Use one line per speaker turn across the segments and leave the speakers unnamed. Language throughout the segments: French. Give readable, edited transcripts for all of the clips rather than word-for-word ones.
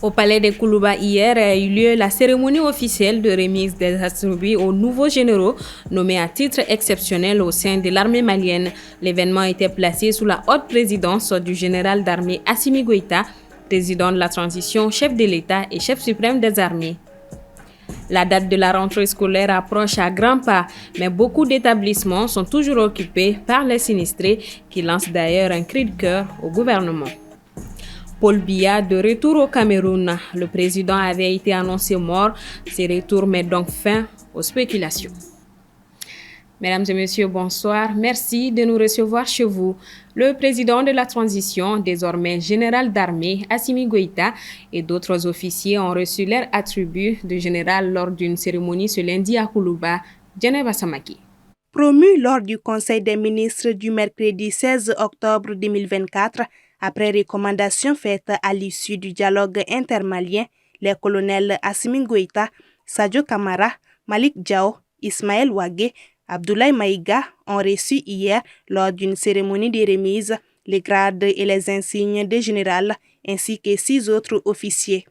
Au palais de Koulouba hier a eu lieu la cérémonie officielle de remise des attributs aux nouveaux généraux nommés à titre exceptionnel au sein de l'armée malienne. L'événement était placé sous la haute présidence du général d'armée Assimi Goïta, président de la transition, chef de l'État et chef suprême des armées. La date de la rentrée scolaire approche à grands pas, mais beaucoup d'établissements sont toujours occupés par les sinistrés qui lancent d'ailleurs un cri de cœur au gouvernement. Paul Biya de retour au Cameroun. Le président avait été annoncé mort. Ce retour met donc fin aux spéculations. Mesdames et messieurs, bonsoir. Merci de nous recevoir chez vous. Le président de la transition, désormais général d'armée, Assimi Goïta, et d'autres officiers ont reçu leur attribut de général lors d'une cérémonie ce lundi à Koulouba, Djeneba Samaki.
Promu lors du Conseil des ministres du mercredi 16 octobre 2024, après recommandation faite à l'issue du dialogue intermalien, les colonels Assimi Goïta, Sadio Kamara, Malik Diao, Ismaël Ouagé, Abdoulaye Maïga ont reçu hier, lors d'une cérémonie de remise, les grades et les insignes de général, ainsi que 6 autres officiers.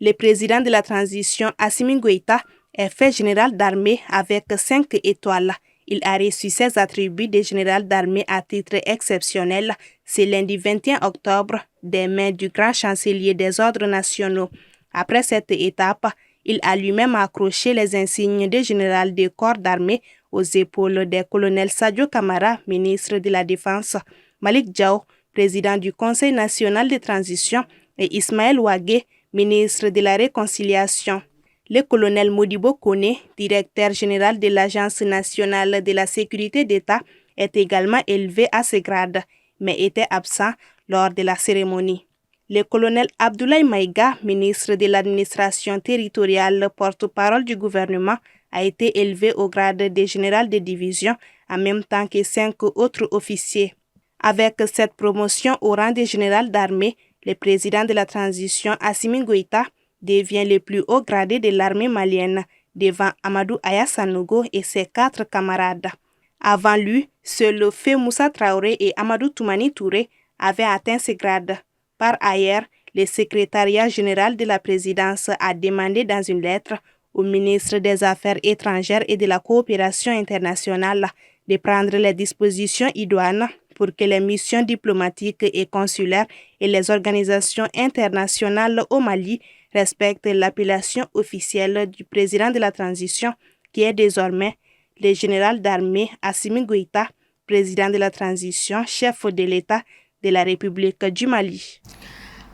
Le président de la transition, Assimi Goïta, est fait général d'armée avec 5 étoiles. Il a reçu ses attributs de général d'armée à titre exceptionnel ce lundi 21 octobre des mains du grand chancelier des ordres nationaux. Après cette étape, il a lui-même accroché les insignes de général de corps d'armée aux épaules des colonels Sadio Kamara, ministre de la Défense, Malik Diao, président du Conseil national de transition, et Ismaël Ouagé, ministre de la Réconciliation. Le colonel Modibo Kone, directeur général de l'Agence nationale de la sécurité d'État, est également élevé à ce grade, mais était absent lors de la cérémonie. Le colonel Abdoulaye Maïga, ministre de l'administration territoriale, porte-parole du gouvernement, a été élevé au grade de général de division en même temps que 5 autres officiers. Avec cette promotion au rang de général d'armée, le président de la transition, Assimi Goïta, devient le plus haut gradé de l'armée malienne, devant Amadou Aya Sanogo et ses 4 camarades. Avant lui, seuls Feu Moussa Traoré et Amadou Toumani Touré avaient atteint ce grade. Par ailleurs, le secrétariat général de la présidence a demandé dans une lettre au ministre des Affaires étrangères et de la coopération internationale de prendre les dispositions idoines pour que les missions diplomatiques et consulaires et les organisations internationales au Mali respectent l'appellation officielle du président de la transition, qui est désormais le général d'armée Assimi Goïta, président de la transition, chef de l'État de la République du Mali.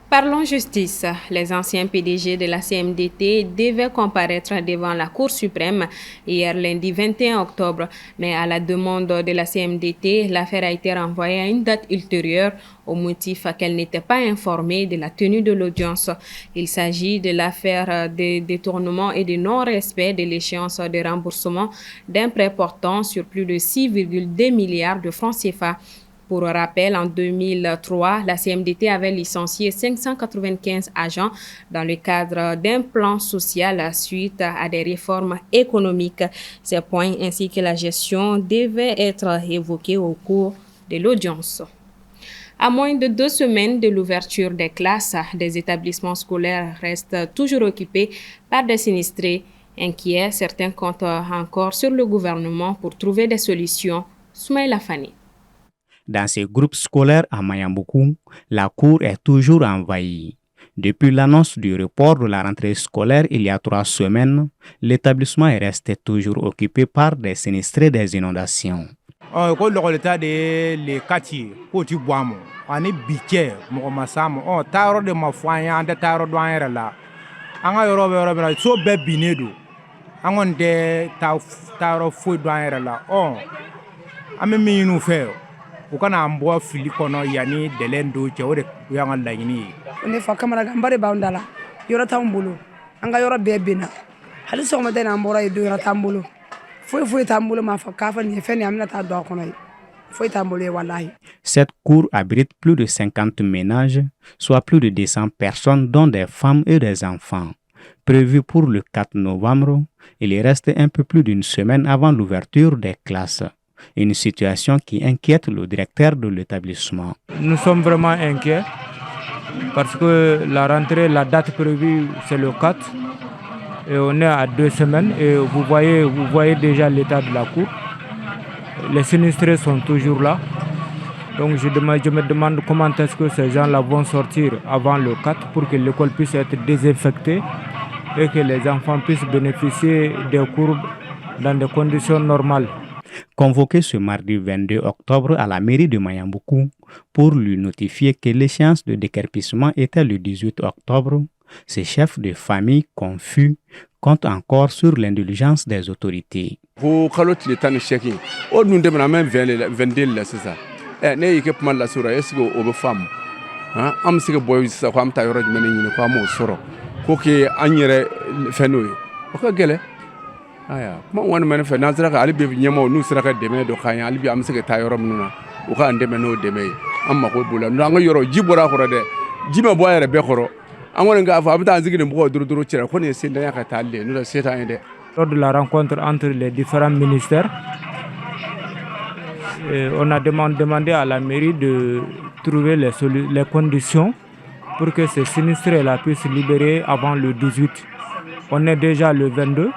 Parlons justice. Les anciens PDG de la CMDT devaient comparaître devant la Cour suprême hier lundi 21 octobre, mais à la demande de la CMDT, l'affaire a été renvoyée à une date ultérieure au motif qu'elle n'était pas informée de la tenue de l'audience. Il s'agit de l'affaire de détournement et de non-respect de l'échéance de remboursement d'un prêt portant sur plus de 6,2 milliards de francs CFA. Pour rappel, en 2003, la CMDT avait licencié 595 agents dans le cadre d'un plan social suite à des réformes économiques. Ces points ainsi que la gestion devaient être évoqués au cours de l'audience. À moins de 2 semaines de l'ouverture des classes, des établissements scolaires restent toujours occupés par des sinistrés. Inquiets, certains comptent encore sur le gouvernement pour trouver des solutions. Soumaïla Fani.
Dans ces groupes scolaires à Mayamboukou, la cour est toujours envahie. Depuis l'annonce du report de la rentrée scolaire il y a 3 semaines, l'établissement est resté toujours occupé par des sinistrés des inondations.
U kana an bɔ fili kɔnɔ yanni délai do cɛ o de y'an ka laɲini ye. Ne fa kamanaganba de b'an da la yɔrɔ t'an bolo an ka yɔrɔ bɛɛ benna hali sɔgɔmada in an bɔra yen don yɔrɔ t'an bolo foyi t'an bolo m'a fɔ k'a fɔ nin ye fɛn nin an bɛna taa don a kɔnɔ ye
Cette cour abrite plus de 50 ménages, soit plus de 200 personnes, dont des femmes et des enfants. Prévu pour le 4 novembre, il reste un peu plus d'une semaine avant l'ouverture des classes. Une situation qui inquiète le directeur de l'établissement.
Nous sommes vraiment inquiets parce que la date prévue, c'est le 4. Et on est à 2 semaines et vous voyez déjà l'état de la cour. Les sinistrés sont toujours là. Donc je me demande comment est-ce que ces gens-là vont sortir avant le 4 pour que l'école puisse être désinfectée et que les enfants puissent bénéficier des cours dans des conditions normales.
Convoqué ce mardi 22 octobre à la mairie de Mayamboukou pour lui notifier que l'échéance de déguerpissement était le 18 octobre, ces chefs de famille confus comptent encore sur l'indulgence des autorités.
Lors de la rencontre entre les différents ministères, on a demandé à la mairie de trouver les conditions pour que ces sinistrés-là puissent libérer avant le 18. On est déjà le 22,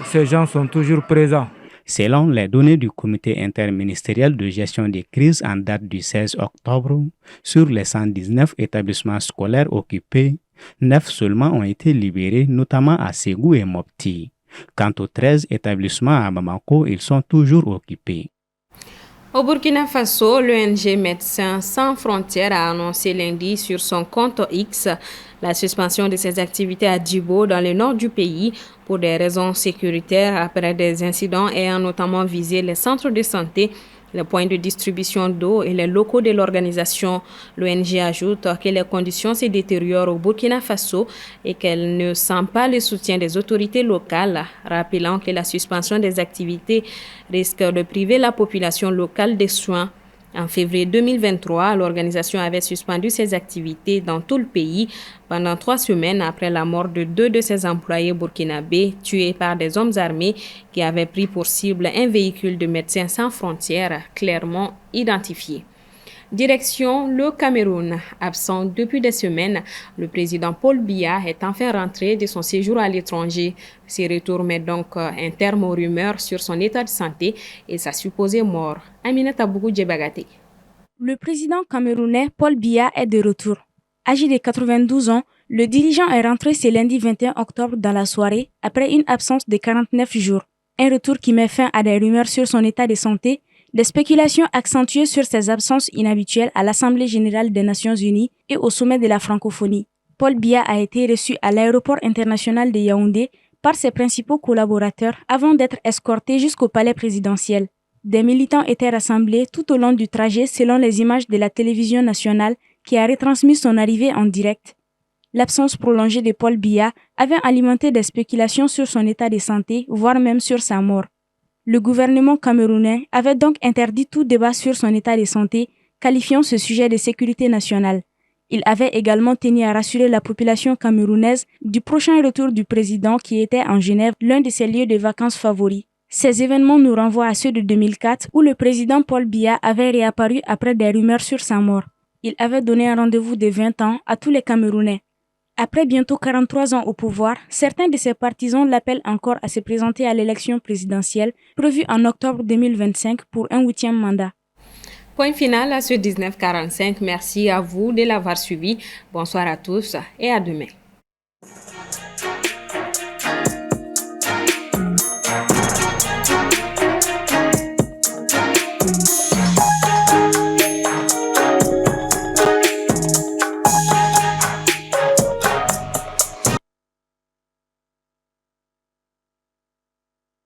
ces gens sont toujours présents.
Selon les données du comité interministériel de gestion des crises en date du 16 octobre, sur les 119 établissements scolaires occupés, 9 seulement ont été libérés, notamment à Ségou et Mopti. Quant aux 13 établissements à Bamako, ils sont toujours occupés.
Au Burkina Faso, l'ONG Médecins sans frontières a annoncé lundi sur son compte X la suspension de ses activités à Djibo, dans le nord du pays, pour des raisons sécuritaires après des incidents ayant notamment visé les centres de santé, les points de distribution d'eau et les locaux de l'organisation. L'ONG ajoute que les conditions se détériorent au Burkina Faso et qu'elle ne sent pas le soutien des autorités locales, rappelant que la suspension des activités risque de priver la population locale des soins. En février 2023, l'organisation avait suspendu ses activités dans tout le pays pendant 3 semaines après la mort de 2 de ses employés burkinabés tués par des hommes armés qui avaient pris pour cible un véhicule de Médecins sans frontières clairement identifié. Direction le Cameroun. Absent depuis des semaines, le président Paul Biya est enfin rentré de son séjour à l'étranger. Ce retour met donc un terme aux rumeurs sur son état de santé et sa supposée mort. Aminata Bougou-Djebagate.
Le président camerounais Paul Biya est de retour. Âgé de 92 ans, le dirigeant est rentré ce lundi 21 octobre dans la soirée après une absence de 49 jours. Un retour qui met fin à des rumeurs sur son état de santé, des spéculations accentuées sur ses absences inhabituelles à l'Assemblée générale des Nations unies et au sommet de la francophonie. Paul Biya a été reçu à l'aéroport international de Yaoundé par ses principaux collaborateurs avant d'être escorté jusqu'au palais présidentiel. Des militants étaient rassemblés tout au long du trajet selon les images de la télévision nationale qui a retransmis son arrivée en direct. L'absence prolongée de Paul Biya avait alimenté des spéculations sur son état de santé, voire même sur sa mort. Le gouvernement camerounais avait donc interdit tout débat sur son état de santé, qualifiant ce sujet de sécurité nationale. Il avait également tenu à rassurer la population camerounaise du prochain retour du président qui était en Genève, l'un de ses lieux de vacances favoris. Ces événements nous renvoient à ceux de 2004 où le président Paul Biya avait réapparu après des rumeurs sur sa mort. Il avait donné un rendez-vous de 20 ans à tous les Camerounais. Après bientôt 43 ans au pouvoir, certains de ses partisans l'appellent encore à se présenter à l'élection présidentielle prévue en octobre 2025 pour un 8e mandat.
Point final à ce 19h45. Merci à vous de l'avoir suivi. Bonsoir à tous et à demain.